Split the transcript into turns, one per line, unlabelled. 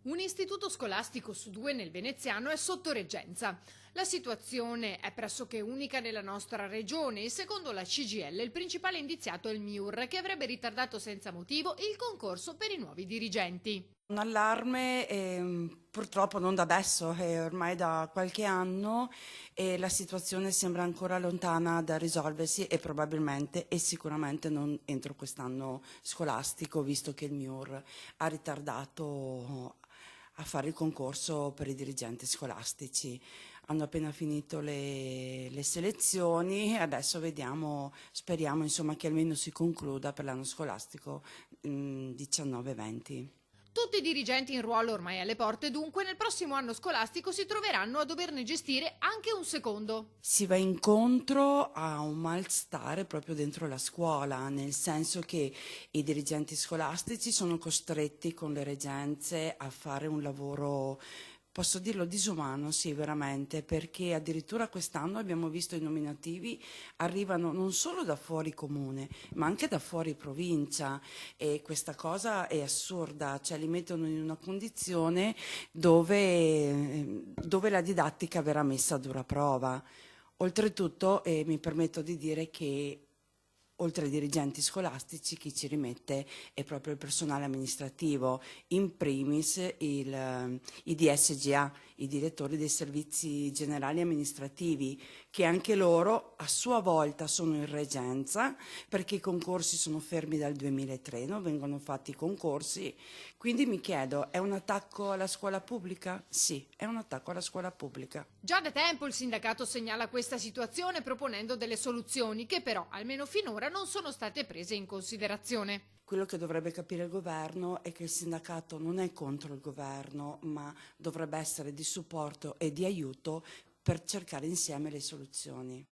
Un istituto scolastico su due nel veneziano è sotto reggenza. La situazione è pressoché unica nella nostra regione e secondo la CGIL il principale indiziato è il MIUR, che avrebbe ritardato senza motivo il concorso per i nuovi dirigenti.
Un allarme, purtroppo non da adesso, è ormai da qualche anno e la situazione sembra ancora lontana da risolversi e probabilmente e sicuramente non entro quest'anno scolastico, visto che il MIUR ha ritardato a fare il concorso per i dirigenti scolastici. Hanno appena finito le selezioni, adesso vediamo, speriamo insomma che almeno si concluda per l'anno scolastico 19-20.
Tutti i dirigenti in ruolo ormai alle porte, dunque nel prossimo anno scolastico si troveranno a doverne gestire anche un secondo.
Si va incontro a un malstare proprio dentro la scuola, nel senso che i dirigenti scolastici sono costretti con le reggenze a fare un lavoro, posso dirlo, disumano, sì, veramente, perché addirittura quest'anno abbiamo visto i nominativi arrivano non solo da fuori comune, ma anche da fuori provincia e questa cosa è assurda, cioè li mettono in una condizione dove la didattica verrà messa a dura prova. Oltretutto, mi permetto di dire che oltre ai dirigenti scolastici chi ci rimette è proprio il personale amministrativo, in primis i DSGA, i direttori dei servizi generali amministrativi, che anche loro a sua volta sono in reggenza perché i concorsi sono fermi dal 2003, non vengono fatti i concorsi. Quindi mi chiedo, è un attacco alla scuola pubblica? Sì, è un attacco alla scuola pubblica.
Già da tempo il sindacato segnala questa situazione proponendo delle soluzioni che però, almeno finora, non sono state prese in considerazione.
Quello che dovrebbe capire il governo è che il sindacato non è contro il governo, ma dovrebbe essere di supporto e di aiuto per cercare insieme le soluzioni.